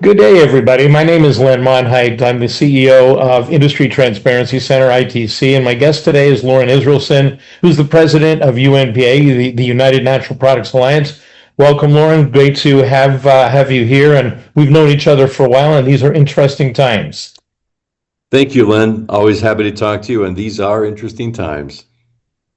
Good day, everybody. My name is Len Monheit. I'm the CEO of Industry Transparency Center, ITC, and my guest today is Loren Israelsen, who's the president of UNPA, the United Natural Products Alliance. Welcome, Loren. Great to have you here, and we've known each other for a while, and these are interesting times. Thank you, Len. Always happy to talk to you, and these are interesting times.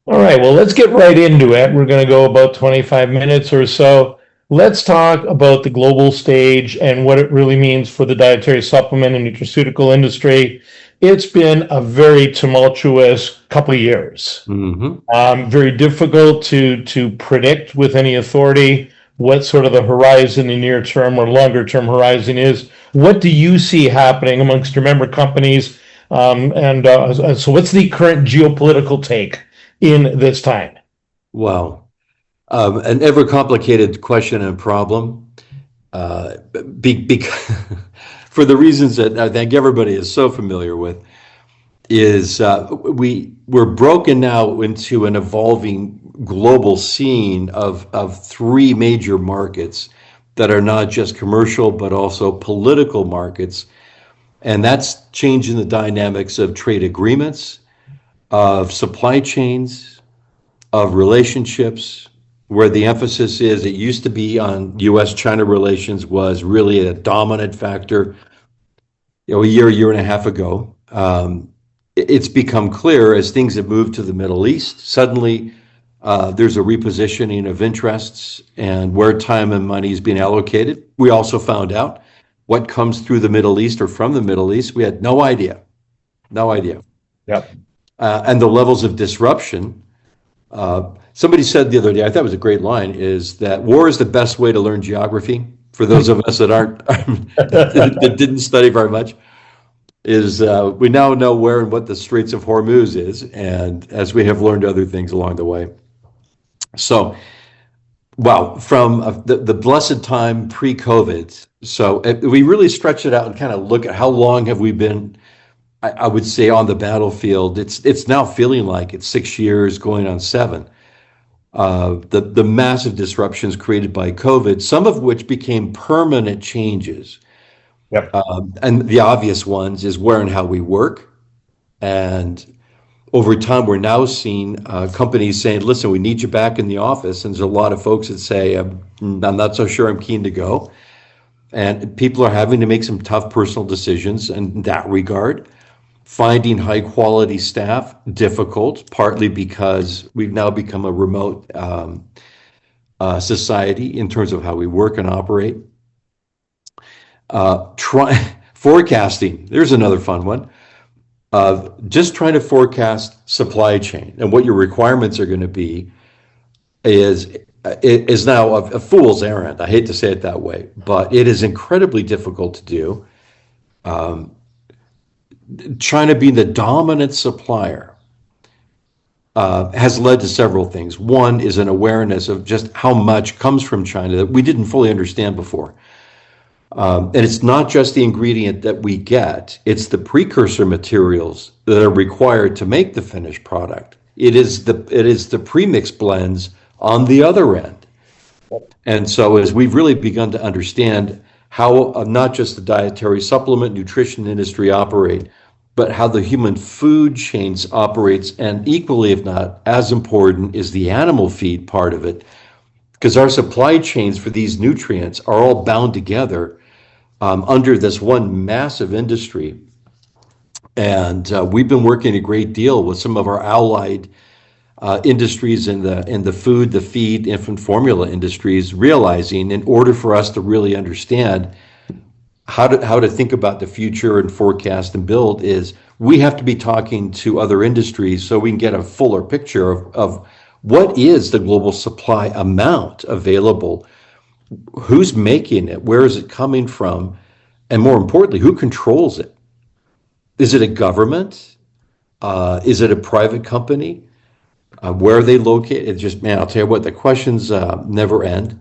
All right, well, let's get right into it. We're going to go about 25 minutes or so. Let's talk about the global stage and what it really means for the dietary supplement and nutraceutical industry. It's been a very tumultuous couple of years. Very difficult to predict with any authority what sort of the horizon, the near term or longer term horizon is. What do you see happening amongst your member companies? So what's the current geopolitical take in this time? Wow. An ever complicated question and problem, for the reasons that I think everybody is so familiar with, is we're broken now into an evolving global scene of three major markets that are not just commercial but also political markets, and that's changing the dynamics of trade agreements, of supply chains, of relationships, where the emphasis is, it used to be on U.S.-China relations was really a dominant factor. A year and a half ago. It's become clear as things have moved to the Middle East, suddenly there's a repositioning of interests and where time and money is being allocated. We also found out what comes through the Middle East or from the Middle East. We had no idea. Yep. And the levels of disruption. Somebody said the other day, I thought it was a great line, is that war is the best way to learn geography. For those of us that that didn't study very much, is we now know where and what the Straits of Hormuz is, and as we have learned other things along the way. So, wow, from the blessed time pre-COVID, so we really stretch it out and kind of look at how long have we been, I would say, on the battlefield. It's now feeling like it's 6 years going on 7. The massive disruptions created by COVID, some of which became permanent changes. Yep. And the obvious ones is where and how we work. And over time, we're now seeing companies saying, listen, we need you back in the office. And there's a lot of folks that say, I'm not so sure I'm keen to go. And people are having to make some tough personal decisions in that regard. Finding high quality staff, difficult, partly because we've now become a remote society in terms of how we work and operate. Forecasting, there's another fun one. Just trying to forecast supply chain and what your requirements are going to be is now a fool's errand. I hate to say it that way, but it is incredibly difficult to do. China being the dominant supplier has led to several things. One is an awareness of just how much comes from China that we didn't fully understand before. And it's not just the ingredient that we get, it's the precursor materials that are required to make the finished product. It is the premix blends on the other end. And so as we've really begun to understand how not just the dietary supplement nutrition industry operate, but how the human food chains operates, and equally, if not as important, is the animal feed part of it, because our supply chains for these nutrients are all bound together under this one massive industry. And we've been working a great deal with some of our allied industries in the food, the feed, infant formula industries, realizing in order for us to really understand how to think about the future and forecast and build, is we have to be talking to other industries so we can get a fuller picture of what is the global supply amount available, who's making it, where is it coming from, and more importantly, who controls it? Is it a government? Is it a private company? Where are they located? I'll tell you what, the questions never end.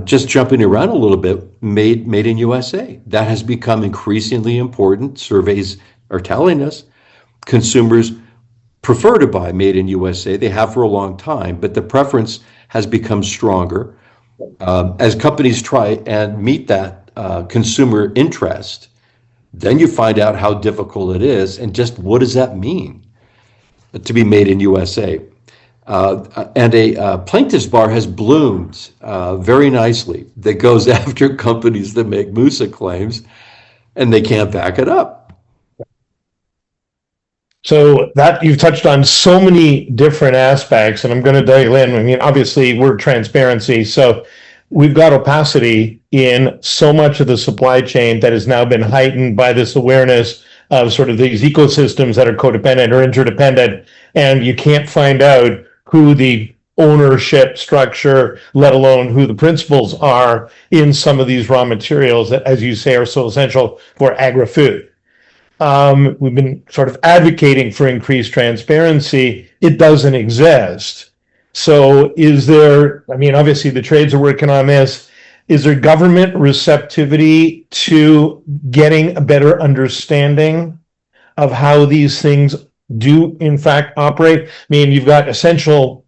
Just jumping around a little bit, made in USA. That has become increasingly important. Surveys are telling us consumers prefer to buy made in USA. They have for a long time, but the preference has become stronger. As companies try and meet that consumer interest, then you find out how difficult it is and just what does that mean to be made in USA. And a plaintiff's bar has bloomed very nicely that goes after companies that make Musa claims and they can't back it up. So that you've touched on so many different aspects, and I'm going to dial in. I mean, obviously, we're transparency, so we've got opacity in so much of the supply chain that has now been heightened by this awareness of sort of these ecosystems that are codependent or interdependent, and you can't find out who the ownership structure, let alone who the principals are in some of these raw materials that, as you say, are so essential for agri-food. We've been sort of advocating for increased transparency. It doesn't exist. So is there, I mean, obviously the trades are working on this. Is there government receptivity to getting a better understanding of how these things do in fact operate? I mean, you've got essential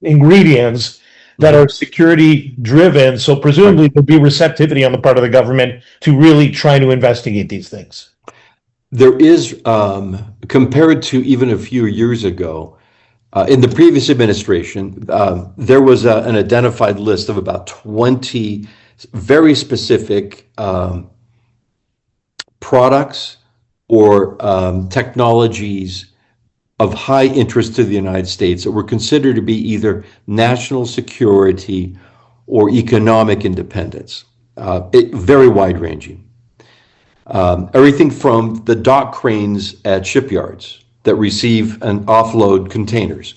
ingredients that are security driven. So presumably there'll be receptivity on the part of the government to really try to investigate these things. There is, compared to even a few years ago, in the previous administration, there was an identified list of about 20 very specific products or technologies of high interest to the United States that were considered to be either national security or economic independence, very wide-ranging. Everything from the dock cranes at shipyards that receive and offload containers.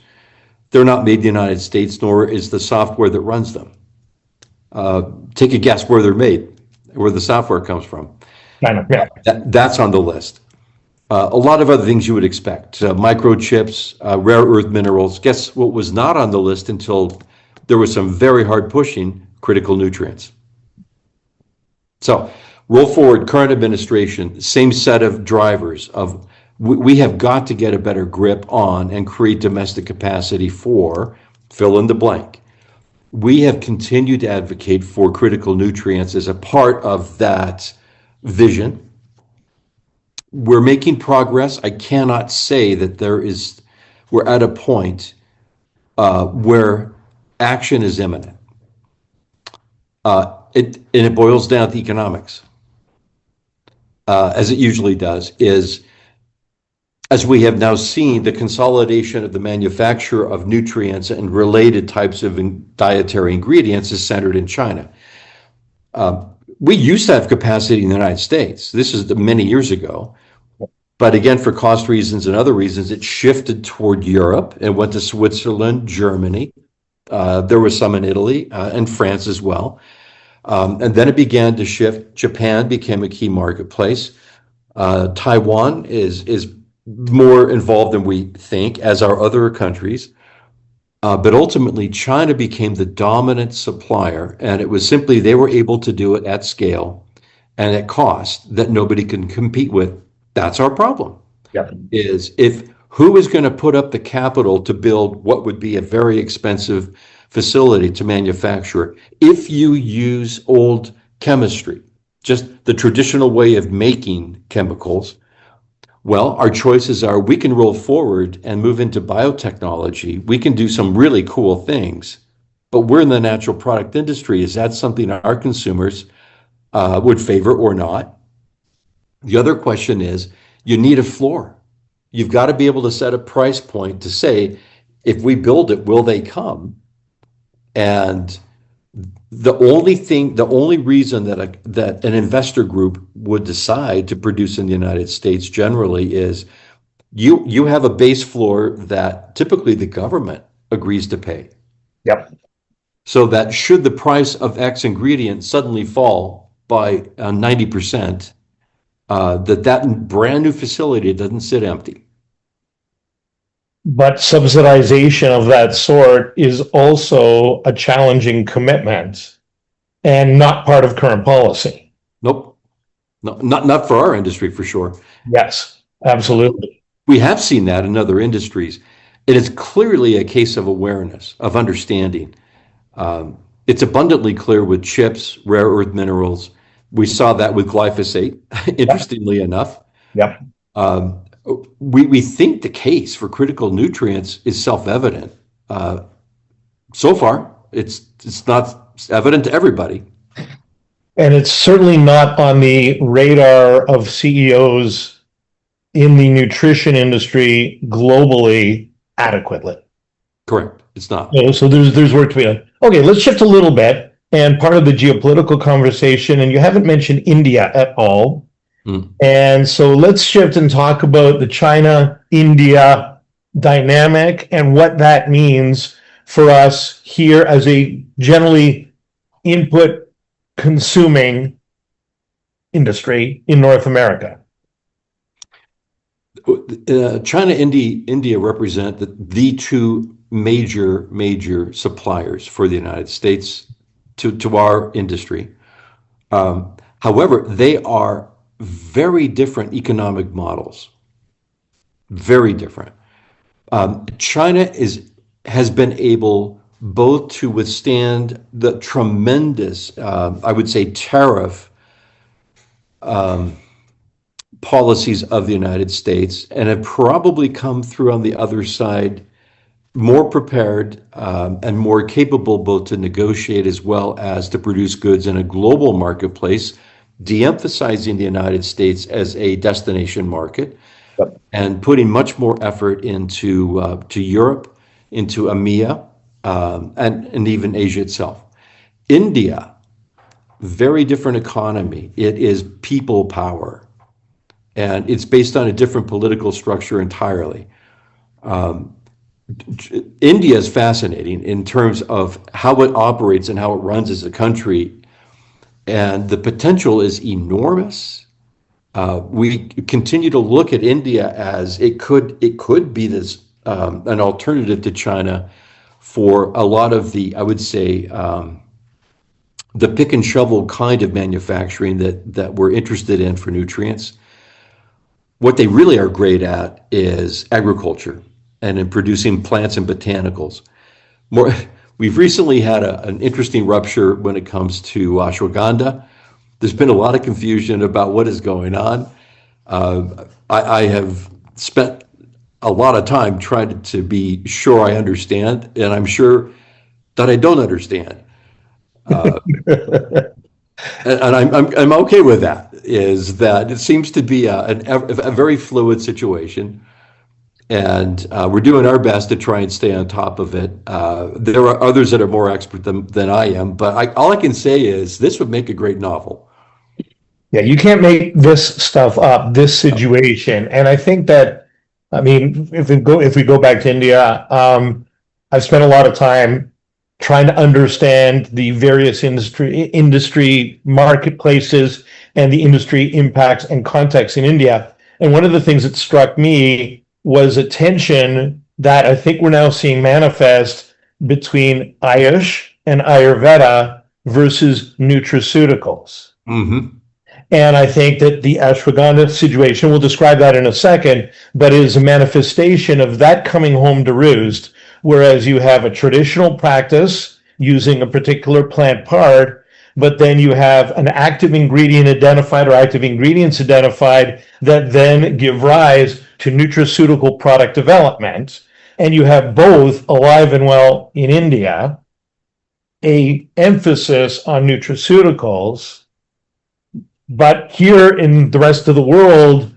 They're not made in the United States, nor is the software that runs them. Take a guess where they're made, where the software comes from. China, yeah. That's on the list. A lot of other things you would expect. Microchips, rare earth minerals. Guess what was not on the list until there was some very hard pushing? Critical nutrients. So, roll forward, current administration, same set of drivers of we have got to get a better grip on and create domestic capacity for fill in the blank. We have continued to advocate for critical nutrients as a part of that vision. We're making progress. I cannot say that we're at a point where action is imminent. It boils down to economics. As it usually does, is as we have now seen, the consolidation of the manufacture of nutrients and related types of dietary ingredients is centered in China. We used to have capacity in the United States. This is many years ago. But again, for cost reasons and other reasons, it shifted toward Europe and went to Switzerland, Germany. There was some in Italy and France as well. And then it began to shift. Japan became a key marketplace. Taiwan is more involved than we think, as are other countries. But ultimately, China became the dominant supplier, and it was simply they were able to do it at scale and at cost that nobody can compete with. That's our problem. Yep. Is who is going to put up the capital to build what would be a very expensive facility to manufacture if you use old chemistry, just the traditional way of making chemicals? Well, our choices are we can roll forward and move into biotechnology. We can do some really cool things, but we're in the natural product industry. Is that something our consumers would favor or not? The other question is you need a floor. You've got to be able to set a price point to say, if we build it, will they come? And the only reason that an investor group would decide to produce in the United States generally is you have a base floor that typically the government agrees to pay. Yep. So that should the price of X ingredient suddenly fall by 90%, that brand new facility doesn't sit empty. But subsidization of that sort is also a challenging commitment and not part of current policy. Nope. No, not for our industry, for sure. Yes, absolutely. We have seen that in other industries. It is clearly a case of awareness, of understanding. It's abundantly clear with chips, rare earth minerals. We saw that with glyphosate, interestingly enough. Yep. Um, we think the case for critical nutrients is self-evident. So far, it's not evident to everybody. And it's certainly not on the radar of CEOs in the nutrition industry globally adequately. Correct. It's not. So there's work to be done. Okay, let's shift a little bit. And part of the geopolitical conversation, and you haven't mentioned India at all. And so let's shift and talk about the China-India dynamic and what that means for us here as a generally input consuming industry in North America. China, India represent the two major suppliers for the United States to our industry. However, they are very different economic models. Very different. China has been able both to withstand the tremendous, I would say, tariff policies of the United States, and have probably come through on the other side more prepared and more capable both to negotiate as well as to produce goods in a global marketplace, de-emphasizing the United States as a destination market. Yep. And putting much more effort into to Europe, into EMEA, and even Asia itself. India, very different economy. It is people power, and it's based on a different political structure entirely. India is fascinating in terms of how it operates and how it runs as a country, and the potential is enormous. We continue to look at India as it could be this an alternative to China for a lot of the, I would say, the pick and shovel kind of manufacturing that we're interested in for nutrients. What they really are great at is agriculture and in producing plants and botanicals. We've recently had an interesting rupture when it comes to ashwagandha. There's been a lot of confusion about what is going on. I have spent a lot of time trying to be sure I understand, and I'm sure that I don't understand. And I'm okay with that. Is that it seems to be a very fluid situation, and we're doing our best to try and stay on top of it. There are others that are more expert than I am, but all I can say is this would make a great novel. Yeah, you can't make this stuff up, this situation. And I think that, I mean, if we go back to India, I've spent a lot of time trying to understand the various industry marketplaces and the industry impacts and context in India. And one of the things that struck me was a tension that I think we're now seeing manifest between Ayush and Ayurveda versus nutraceuticals. Mm-hmm. And I think that the ashwagandha situation, we'll describe that in a second, but is a manifestation of that coming home to roost, whereas you have a traditional practice using a particular plant part, but then you have an active ingredient identified or active ingredients identified that then give rise to nutraceutical product development. And you have both alive and well in India, a emphasis on nutraceuticals. But here in the rest of the world,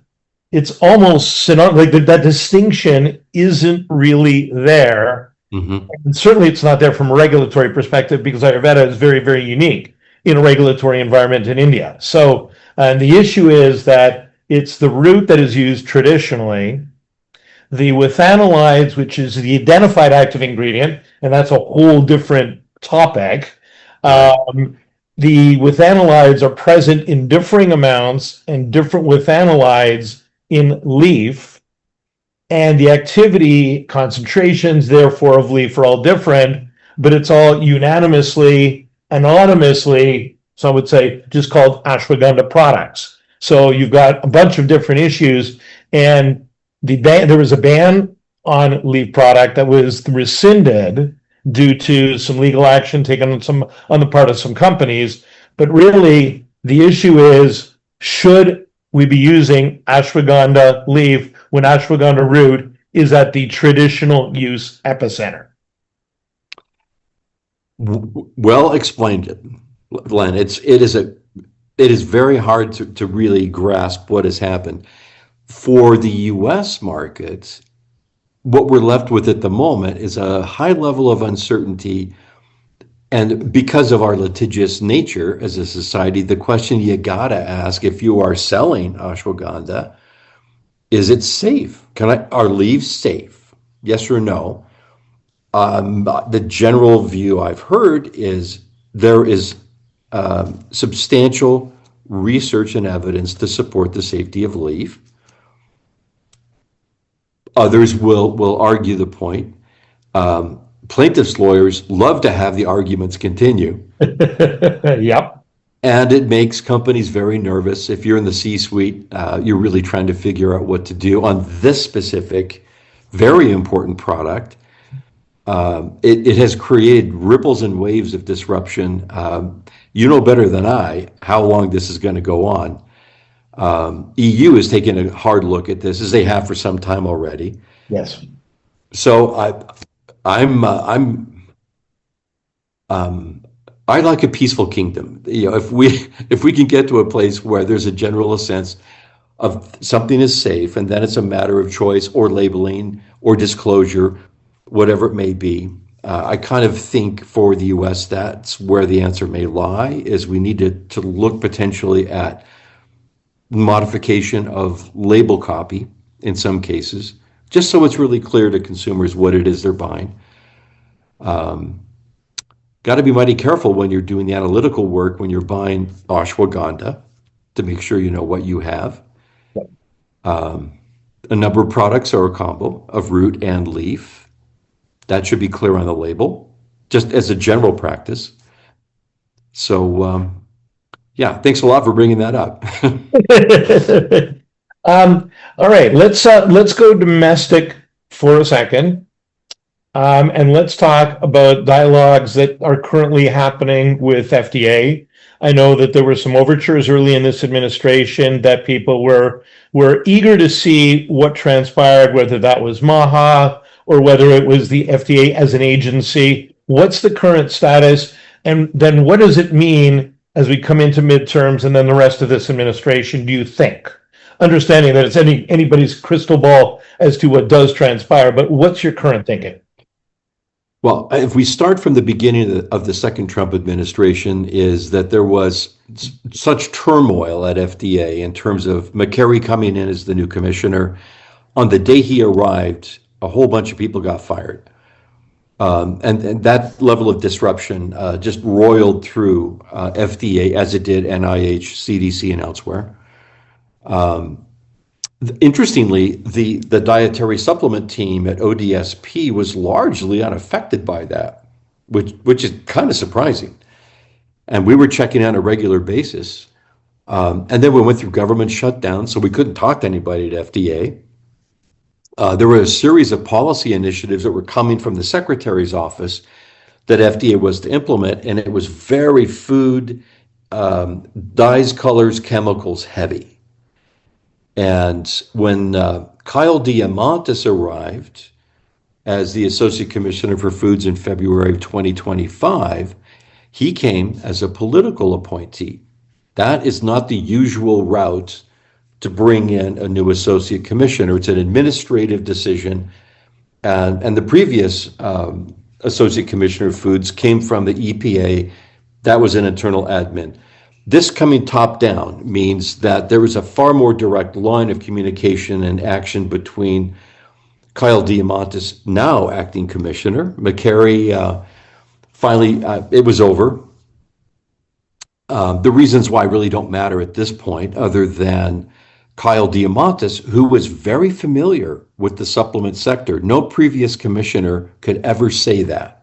it's almost like that distinction isn't really there. Mm-hmm. And certainly it's not there from a regulatory perspective because Ayurveda is very, very unique in a regulatory environment in India. So the issue is that it's the root that is used traditionally, the withanolides, which is the identified active ingredient, and that's a whole different topic. The withanolides are present in differing amounts and different withanolides in leaf, and the activity concentrations, therefore, of leaf are all different, but it's all unanimously, anonymously, so I would say, just called ashwagandha products. So you've got a bunch of different issues, and there was a ban on leaf product that was rescinded due to some legal action taken on the part of some companies. But really, the issue is, should we be using ashwagandha leaf when ashwagandha root is at the traditional use epicenter? Well explained, Len. It is very hard to really grasp what has happened. For the U.S. market, what we're left with at the moment is a high level of uncertainty. And because of our litigious nature as a society, the question you gotta ask if you are selling ashwagandha, is it safe? Are leaves safe? Yes or no? The general view I've heard is there is substantial research and evidence to support the safety of leaf. Others will argue the point. Plaintiffs' lawyers love to have the arguments continue. Yep. And it makes companies very nervous. If you're in the C-suite, you're really trying to figure out what to do on this specific, very important product. It has created ripples and waves of disruption. You know better than I how long this is going to go on. EU is taking a hard look at this, as they have for some time already. Yes. So I like a peaceful kingdom. You know, if we can get to a place where there's a general sense of something is safe, and then it's a matter of choice or labeling or disclosure, whatever it may be. I kind of think for the U.S. that's where the answer may lie, is we need to look potentially at modification of label copy in some cases, just so it's really clear to consumers what it is they're buying. Got to be mighty careful when you're doing the analytical work, when you're buying ashwagandha, to make sure you know what you have. A number of products are a combo of root and leaf. That should be clear on the label, just as a general practice. So, yeah, thanks a lot for bringing that up. All right, let's go domestic for a second. And let's talk about dialogues that are currently happening with FDA. I know that there were some overtures early in this administration that people were eager to see what transpired, whether that was MAHA or whether it was the FDA as an agency. What's the current status? And then what does it mean as we come into midterms and then the rest of this administration, do you think? Understanding that it's anybody's crystal ball as to what does transpire, but what's your current thinking? Well, if we start from the beginning of the second Trump administration, is that there was such turmoil at FDA in terms of McCary coming in as the new commissioner. On the day he arrived, a whole bunch of people got fired. And that level of disruption just roiled through FDA as it did NIH, CDC, and elsewhere. Interestingly, the dietary supplement team at ODSP was largely unaffected by that, which is kind of surprising. And we were checking on a regular basis. And then we went through government shutdown, so we couldn't talk to anybody at FDA. There were a series of policy initiatives that were coming from the secretary's office that FDA was to implement, and it was very food, dyes, colors, chemicals heavy. And when Kyle Diamantis arrived as the Associate Commissioner for Foods in February of 2025, he came as a political appointee. That is not the usual route to bring in a new Associate Commissioner. It's an administrative decision. And the previous Associate Commissioner of Foods came from the EPA. That was an internal admin. This coming top down means that there is a far more direct line of communication and action between Kyle Diamantis, now acting commissioner. McCary, finally, it was over. The reasons why really don't matter at this point, other than Kyle Diamantis, who was very familiar with the supplement sector. No previous commissioner could ever say that.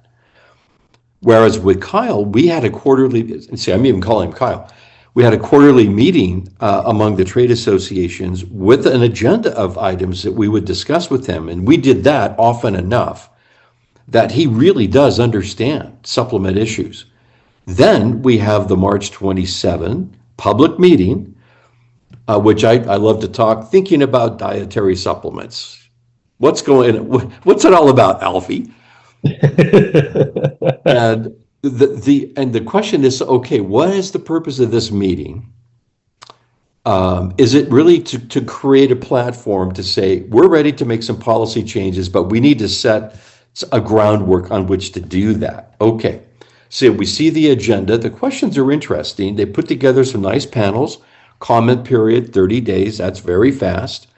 Whereas with Kyle, we had a quarterly, see, I'm even calling him Kyle. We had a quarterly meeting among the trade associations with an agenda of items that we would discuss with him. And we did that often enough that he really does understand supplement issues. Then we have the March 27 public meeting, which I love to talk, thinking about dietary supplements. What's it all about, Alfie? And the question is, okay, what is the purpose of this meeting? Is it really to create a platform to say, we're ready to make some policy changes, but we need to set a groundwork on which to do that? Okay. So we see the agenda. The questions are interesting. They put together some nice panels, comment period, 30 days. That's very fast.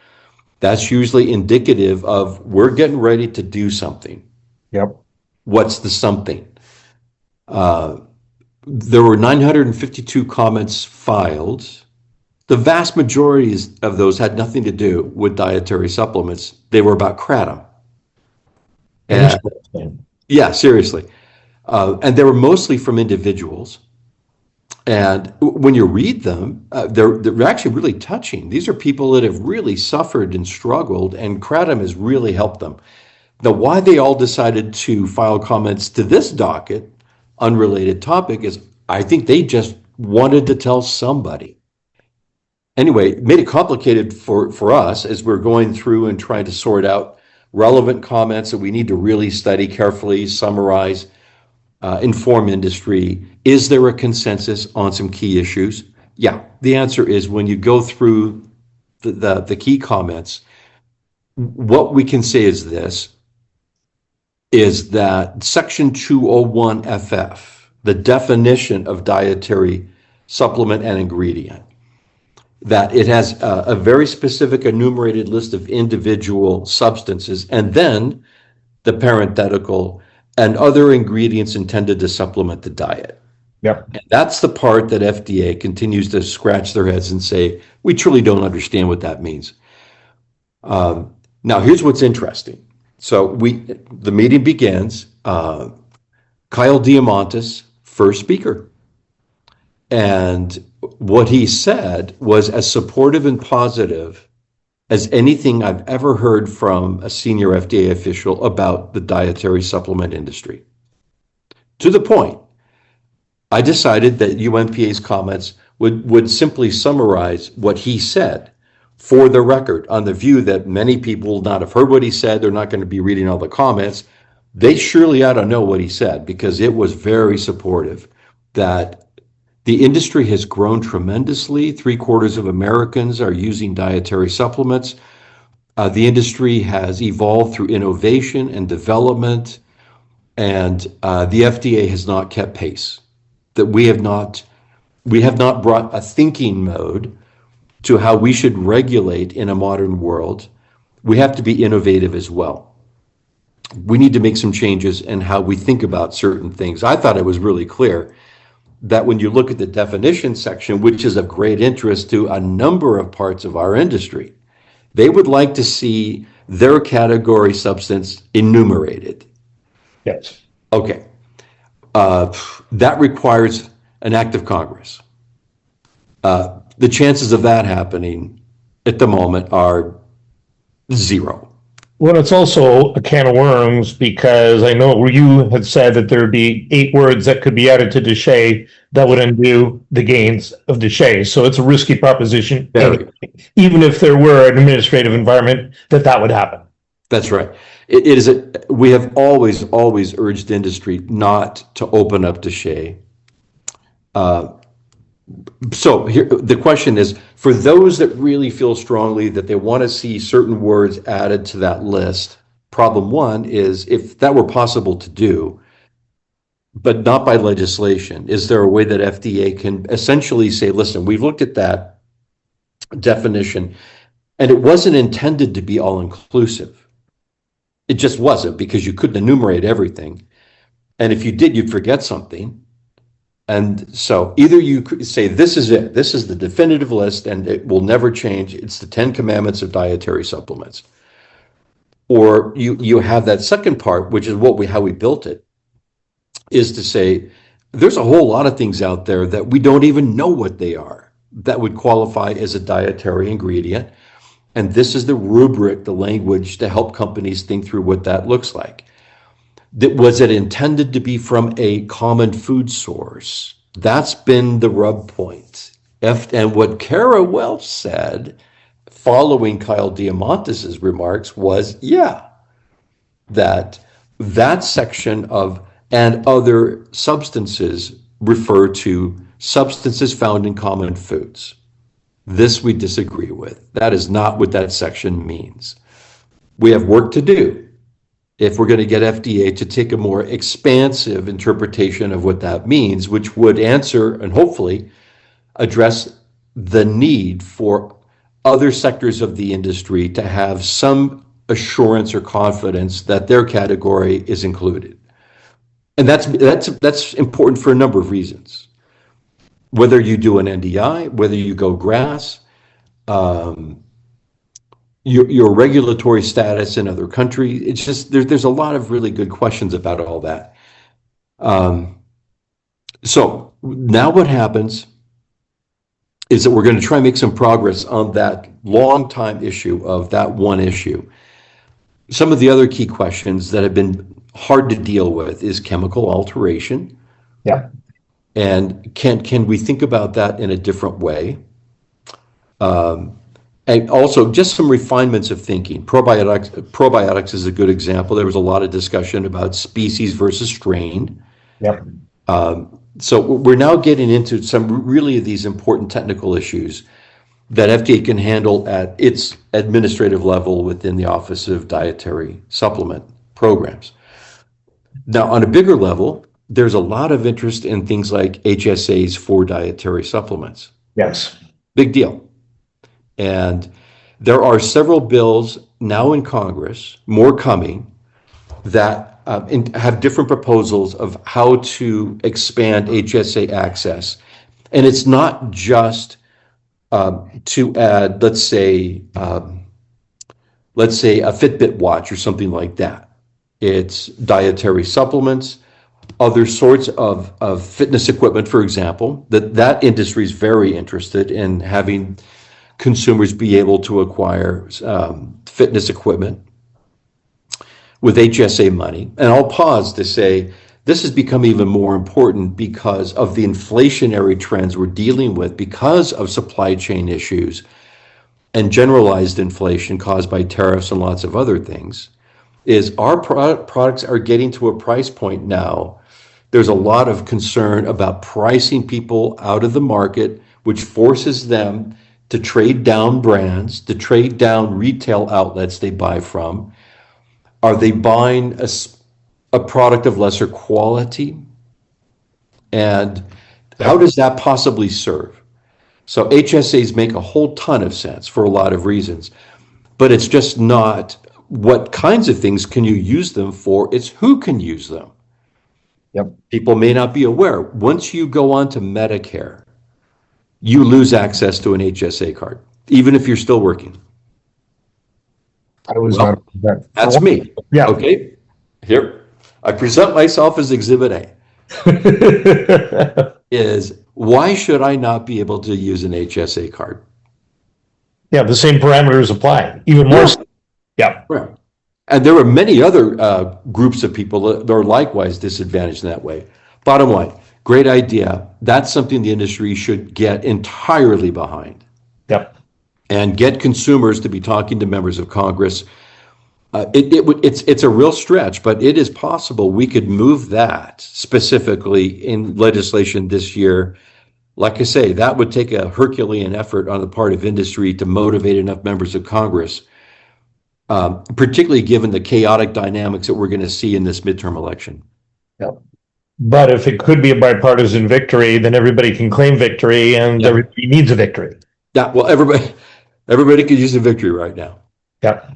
That's usually indicative of we're getting ready to do something. Yep. What's the something? There were 952 comments filed. The vast majority of those had nothing to do with dietary supplements. They were about kratom. And, yeah, seriously. And they were mostly from individuals. And when you read them, they're actually really touching. These are people that have really suffered and struggled, and kratom has really helped them. Now, why they all decided to file comments to this docket, unrelated topic, is I think they just wanted to tell somebody. Anyway, it made it complicated for us as we're going through and trying to sort out relevant comments that we need to really study carefully, summarize, inform industry. Is there a consensus on some key issues? Yeah, the answer is when you go through the key comments, what we can say is this, is that Section 201 FF, the definition of dietary supplement and ingredient, that it has a very specific enumerated list of individual substances, and then the parenthetical and other ingredients intended to supplement the diet. Yep. And that's the part that FDA continues to scratch their heads and say, we truly don't understand what that means. Now, here's what's interesting. So the meeting begins. Kyle Diamantis, first speaker. And what he said was as supportive and positive as anything I've ever heard from a senior FDA official about the dietary supplement industry. To the point, I decided that UNPA's comments would simply summarize what he said for the record, on the view that many people will not have heard what he said. They're not going to be reading all the comments. They surely ought to know what he said, because it was very supportive. That the industry has grown tremendously. 3/4 of Americans are using dietary supplements. The industry has evolved through innovation and development, and the FDA has not kept pace. That we have not brought a thinking mode to how we should regulate in a modern world. We have to be innovative as well. We need to make some changes in how we think about certain things. I thought it was really clear that when you look at the definition section, which is of great interest to a number of parts of our industry, they would like to see their category substance enumerated. Yes. Okay. That requires an act of Congress. The chances of that happening at the moment are zero. Well, it's also a can of worms, because I know you had said that there'd be 8 words that could be added to DSHEA that would undo the gains of DSHEA. So it's a risky proposition, Very. even if there were an administrative environment that would happen. That's right. We have always urged industry not to open up DSHEA. So here, the question is, for those that really feel strongly that they want to see certain words added to that list, problem one is, if that were possible to do, but not by legislation, is there a way that FDA can essentially say, listen, we've looked at that definition and it wasn't intended to be all-inclusive. It just wasn't, because you couldn't enumerate everything. And if you did, you'd forget something. And so either you could say, this is it, this is the definitive list and it will never change. It's the 10 commandments of dietary supplements. Or you have that second part, which is how we built it, is to say, there's a whole lot of things out there that we don't even know what they are, that would qualify as a dietary ingredient. And this is the rubric, the language to help companies think through what that looks like. Was it intended to be from a common food source? That's been the rub point. And what Kara Welch said, following Kyle Diamantis's remarks, was, yeah, that section of and other substances refer to substances found in common foods. This we disagree with. That is not what that section means. We have work to do if we're going to get FDA to take a more expansive interpretation of what that means, which would answer and hopefully address the need for other sectors of the industry to have some assurance or confidence that their category is included. And that's important for a number of reasons. Whether you do an NDI, whether you go GRAS, your regulatory status in other countries, it's just there's a lot of really good questions about all that. So now what happens is that we're going to try and make some progress on that long time issue of that one issue. Some of the other key questions that have been hard to deal with is chemical alteration. Yeah. And can we think about that in a different way? And also just some refinements of thinking. Probiotics is a good example. There was a lot of discussion about species versus strain. Yep. So we're now getting into some really these important technical issues that FDA can handle at its administrative level within the Office of Dietary Supplement Programs. Now, on a bigger level, there's a lot of interest in things like HSAs for dietary supplements. Yes. Big deal. And there are several bills now in Congress, more coming, that have different proposals of how to expand HSA access. And it's not just to add, let's say a Fitbit watch or something like that. It's dietary supplements, other sorts of fitness equipment, for example, that industry is very interested in having consumers be able to acquire fitness equipment with HSA money. And I'll pause to say this has become even more important because of the inflationary trends we're dealing with because of supply chain issues and generalized inflation caused by tariffs and lots of other things. Is our products are getting to a price point now. There's a lot of concern about pricing people out of the market, which forces them to trade down brands, to trade down retail outlets they buy from. Are they buying a product of lesser quality? And how does that possibly serve? So HSAs make a whole ton of sense for a lot of reasons, but it's just not what kinds of things can you use them for, it's who can use them. Yep. People may not be aware. Once you go on to Medicare, you lose access to an HSA card, even if you're still working. I was not. That's me. Yeah. Okay. Here, I present myself as Exhibit A. Is why should I not be able to use an HSA card? Yeah, the same parameters apply, even more. Yeah. Right. And there are many other groups of people that are likewise disadvantaged in that way. Bottom line, great idea. That's something the industry should get entirely behind. Yep. And get consumers to be talking to members of Congress. It's a real stretch, but it is possible we could move that specifically in legislation this year. Like I say, that would take a Herculean effort on the part of industry to motivate enough members of Congress, particularly given the chaotic dynamics that we're going to see in this midterm election. Yep. But if it could be a bipartisan victory, then everybody can claim victory, and everybody needs a victory. Yeah, well, everybody could use a victory right now. Yeah.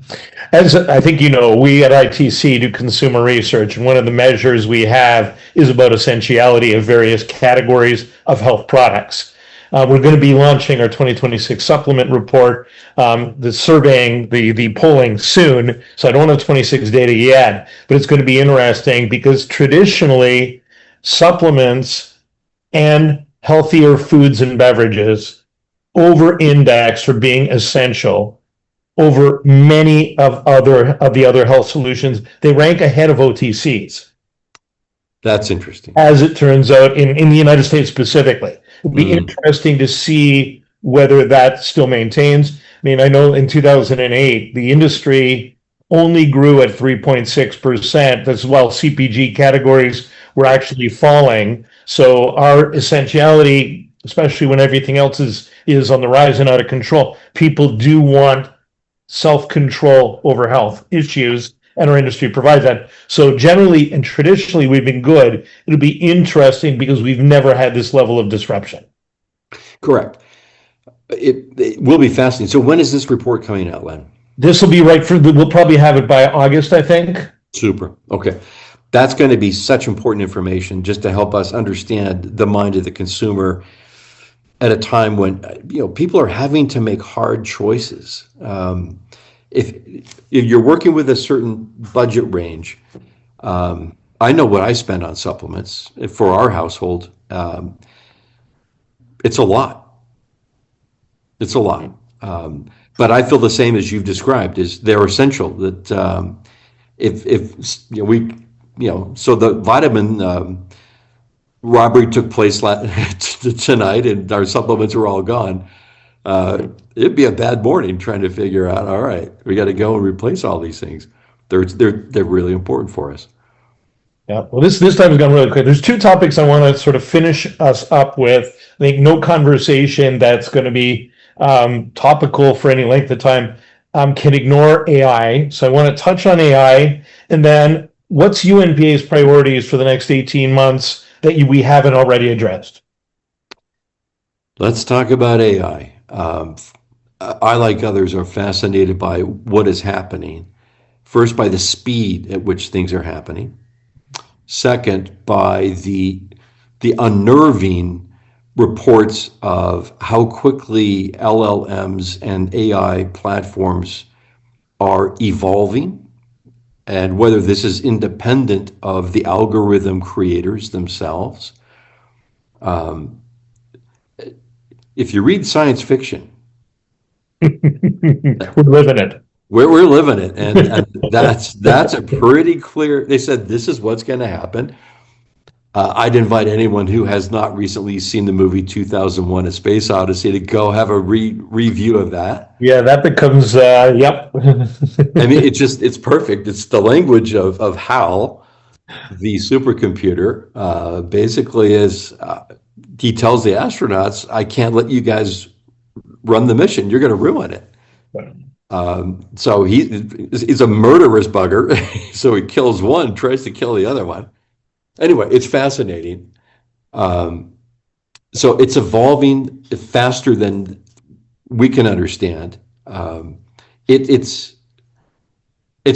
As I think you know, we at ITC do consumer research, and one of the measures we have is about essentiality of various categories of health products. We're going to be launching our 2026 supplement report, the surveying, the polling soon, so I don't have 26 data yet, but it's going to be interesting because traditionally supplements and healthier foods and beverages over-index for being essential over many of the other health solutions. They rank ahead of OTCs. That's interesting. as it turns out, in the United States specifically. It'll be Mm. interesting to see whether that still maintains. I mean, I know in 2008, the industry only grew at 3.6%, as well CPG categories were actually falling. So our essentiality, especially when everything else is on the rise and out of control, people do want self-control over health issues, and our industry provides that. So generally and traditionally, we've been good. It'll be interesting because we've never had this level of disruption. Correct. It will be fascinating. So when is this report coming out, Len? This will be we'll probably have it by August, I think. Super. Okay. That's going to be such important information just to help us understand the mind of the consumer at a time when people are having to make hard choices. If you're working with a certain budget range, I know what I spend on supplements for our household. It's a lot. It's a lot. But I feel the same as you've described, is they're essential. That if so the vitamin robbery took place tonight, and our supplements are all gone. It'd be a bad morning trying to figure out, all right, we got to go and replace all these things. They're really important for us. Yeah, well, this time has gone really quick. There's two topics I want to sort of finish us up with. I think no conversation that's going to be topical for any length of time can ignore AI. So I want to touch on AI, and then what's UNPA's priorities for the next 18 months that we haven't already addressed? Let's talk about AI. I, like others, are fascinated by what is happening. First, by the speed at which things are happening. Second, by the unnerving reports of how quickly LLMs and AI platforms are evolving, and whether this is independent of the algorithm creators themselves. If you read science fiction, We're living it. we're living it, and that's a pretty clear. They said this is what's going to happen. I'd invite anyone who has not recently seen the movie 2001: A Space Odyssey to go have a review of that. Yeah, that becomes yep. I mean, it's perfect. It's the language of HAL, the supercomputer. Basically, he tells the astronauts, "I can't let you guys run the mission. You're going to ruin it." So he's a murderous bugger. So he kills one, tries to kill the other one. Anyway, it's fascinating. So it's evolving faster than we can understand. It's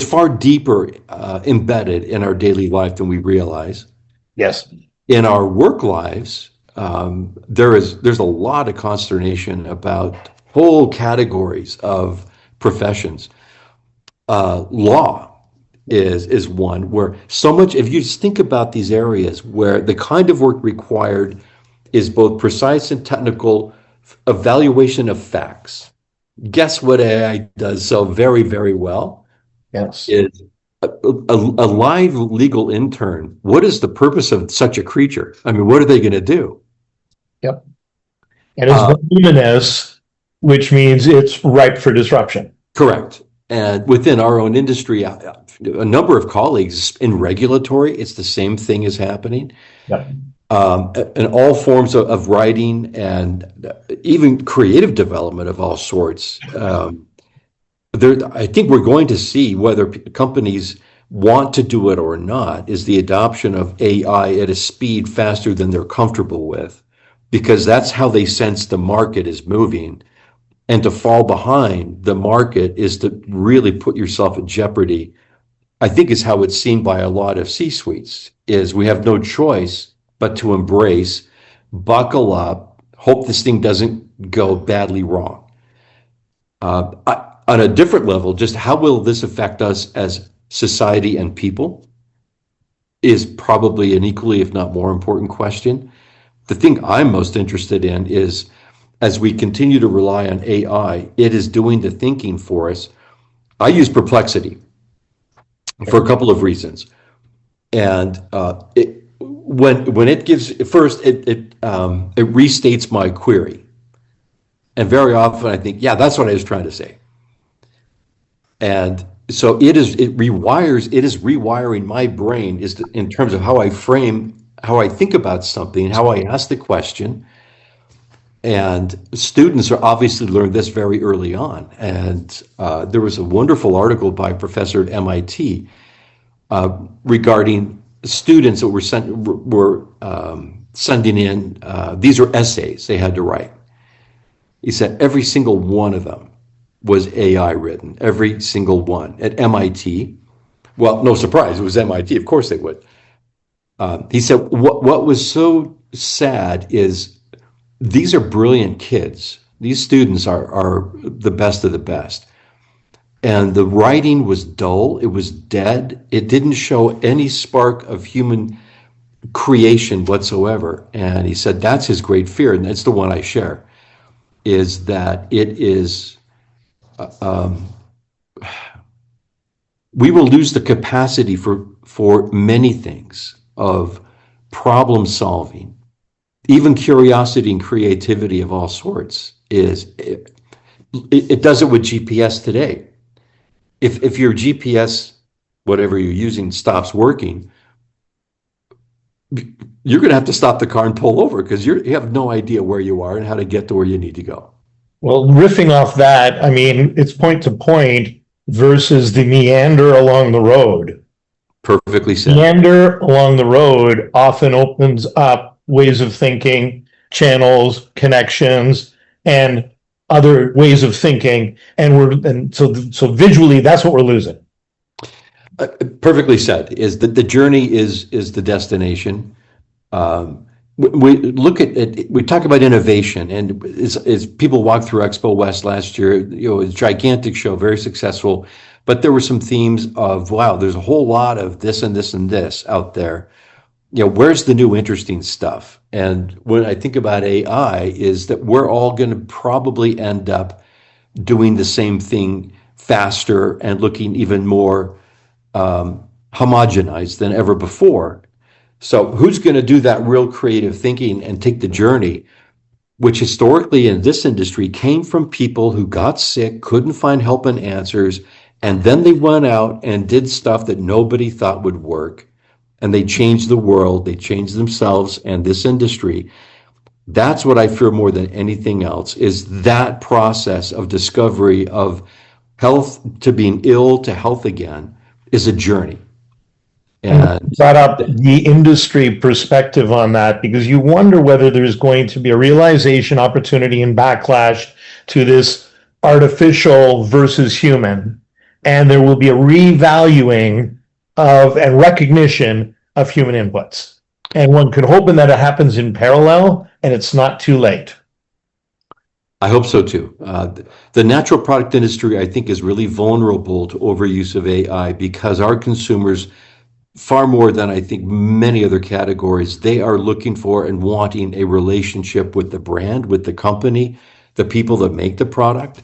far deeper embedded in our daily life than we realize. Yes. In our work lives, there's a lot of consternation about whole categories of professions. Law is one where so much, if you just think about these areas where the kind of work required is both precise and technical evaluation of facts. Guess what AI does so very, very well? Yes. Is a live legal intern. What is the purpose of such a creature? I mean, what are they going to do? Yep. And it's voluminous, which means it's ripe for disruption. Correct. And within our own industry, a number of colleagues in regulatory, it's the same thing is happening. Yep. And all forms of writing and even creative development of all sorts. I think we're going to see, whether companies want to do it or not, is the adoption of AI at a speed faster than they're comfortable with, because that's how they sense the market is moving. And to fall behind the market is to really put yourself at jeopardy. I think is how it's seen by a lot of C-suites, is we have no choice but to embrace, buckle up, hope this thing doesn't go badly wrong. On a different level, just how will this affect us as society and people is probably an equally, if not more important question. The thing I'm most interested in is, as we continue to rely on AI, it is doing the thinking for us. I use Perplexity for a couple of reasons. And when it gives first, it restates my query, and very often I think, yeah, that's what I was trying to say, and so it is rewiring my brain in terms of how I frame, how I think about something, how I ask the question. And students are obviously learned this very early on. And there was a wonderful article by a professor at MIT regarding students that were sending in, these are essays they had to write. He said every single one of them was AI written, every single one at MIT. Well, no surprise, it was MIT, of course they would. He said what was so sad is these are brilliant kids. These students are the best of the best. And the writing was dull, it was dead, it didn't show any spark of human creation whatsoever. And he said that's his great fear, and that's the one I share, is that it is, we will lose the capacity for many things of problem solving, even curiosity and creativity of all sorts. It does it with GPS today. If your GPS, whatever you're using, stops working, you're going to have to stop the car and pull over because you have no idea where you are and how to get to where you need to go. Well, riffing off that, I mean, it's point to point versus the meander along the road. Perfectly said. Meander along the road often opens up ways of thinking, channels, connections, and other ways of thinking. And so visually, that's what we're losing. Perfectly said. Is that the journey is the destination. We look at it, we talk about innovation, and as people walked through Expo West last year, it was a gigantic show, very successful, but there were some themes of, wow, there's a whole lot of this and this and this out there. Where's the new interesting stuff? And when I think about AI, is that we're all going to probably end up doing the same thing faster and looking even more homogenized than ever before. So who's going to do that real creative thinking and take the journey, which historically in this industry came from people who got sick, couldn't find help and answers, and then they went out and did stuff that nobody thought would work, and they changed the world, they changed themselves and this industry. That's what I fear more than anything else, is that process of discovery of health to being ill to health again is a journey. And brought up the industry perspective on that, because you wonder whether there's going to be a realization, opportunity, and backlash to this artificial versus human, and there will be a revaluing of and recognition of human inputs. And one could hope that it happens in parallel, and it's not too late. I hope so too. The natural product industry, I think, is really vulnerable to overuse of AI because our consumers, far more than I think many other categories, they are looking for and wanting a relationship with the brand, with the company, the people that make the product.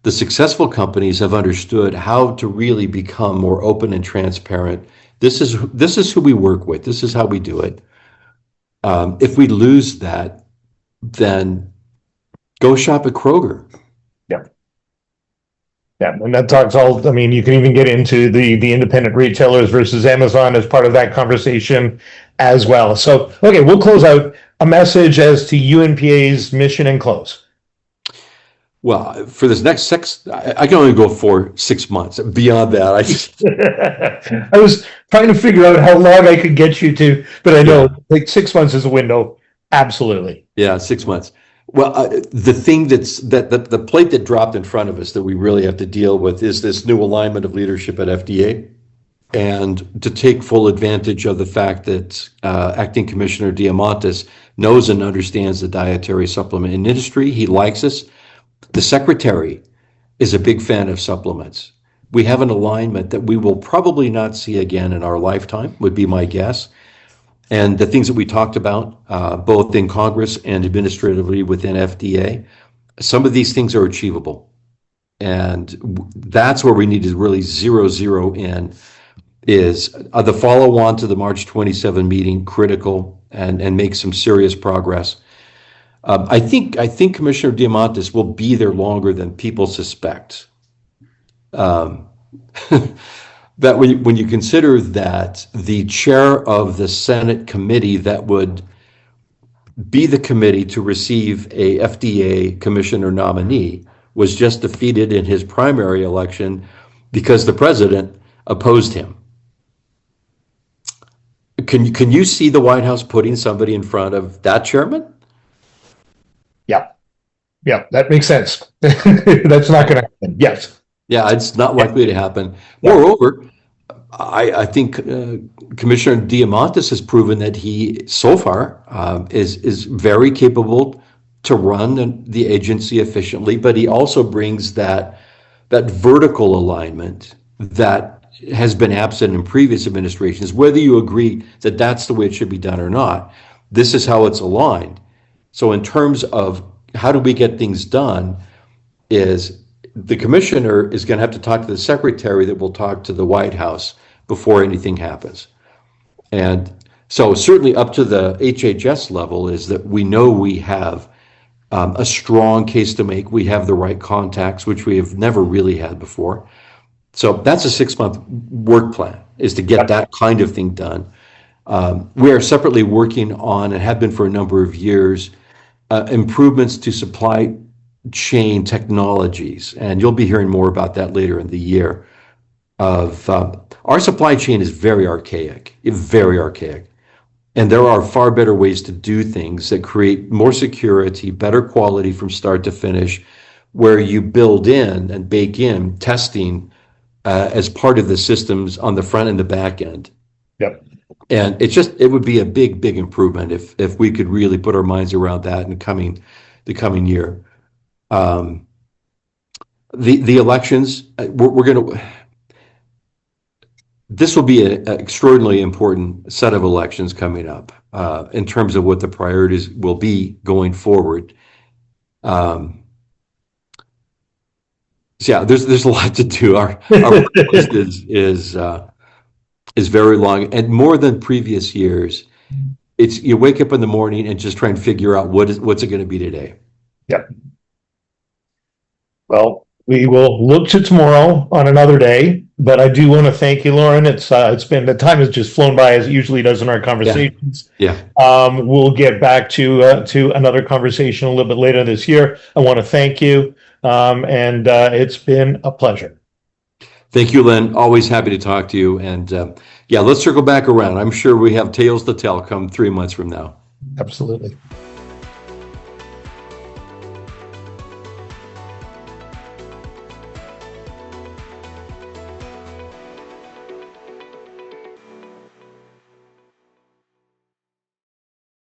The successful companies have understood how to really become more open and transparent. This is who we work with. This is how we do it. If we lose that, then go shop at Kroger. Yeah, and that talks all, I mean, you can even get into the independent retailers versus Amazon as part of that conversation as well. So, okay, we'll close out. A message as to UNPA's mission and close. Well, for this next I can only go for 6 months. Beyond that, I was trying to figure out how long I could get you to, but I know like 6 months is a window. Absolutely. Yeah, 6 months. Well, the thing the plate that dropped in front of us that we really have to deal with is this new alignment of leadership at FDA, and to take full advantage of the fact that Acting Commissioner Diamantis knows and understands the dietary supplement industry. He likes us. The Secretary is a big fan of supplements. We have an alignment that we will probably not see again in our lifetime, would be my guess. And the things that we talked about, both in Congress and administratively within FDA, some of these things are achievable. And that's where we need to really zero in is the follow-on to the March 27 meeting critical and make some serious progress. I think Commissioner Diamantis will be there longer than people suspect. That when you consider that the chair of the Senate committee that would be the committee to receive a FDA commissioner nominee was just defeated in his primary election because the president opposed him. Can you see the White House putting somebody in front of that chairman? Yeah, that makes sense. That's not going to happen. Yes. Yeah, it's not likely to happen. Yeah. Moreover, I think Commissioner Diamantis has proven that he, so far, is very capable to run the agency efficiently, but he also brings that vertical alignment that has been absent in previous administrations. Whether you agree that that's the way it should be done or not, this is how it's aligned. So in terms of how do we get things done, is the commissioner is going to have to talk to the secretary that will talk to the White House before anything happens. And so certainly up to the HHS level is that we know we have a strong case to make. We have the right contacts, which we have never really had before. So that's a 6-month work plan, is to get that kind of thing done. We are separately working on, and have been for a number of years, improvements to supply chain technologies, and you'll be hearing more about that later in the year. Our supply chain is very archaic, and there are far better ways to do things that create more security, better quality from start to finish, where you build in and bake in testing as part of the systems on the front and the back end. Yep. And it would be a big improvement if we could really put our minds around that in the coming year. The elections, this will be an extraordinarily important set of elections coming up in terms of what the priorities will be going forward. So yeah, there's a lot to do. Our list is very long, and more than previous years. It's you wake up in the morning and just try and figure out what's it going to be today. Yep. Well, we will look to tomorrow on another day, but I do want to thank you, Loren. It's been, the time has just flown by as it usually does in our conversations. Yeah. We'll get back to another conversation a little bit later this year. I want to thank you, and it's been a pleasure. Thank you, Len. Always happy to talk to you. And yeah, let's circle back around. I'm sure we have tales to tell come 3 months from now. Absolutely.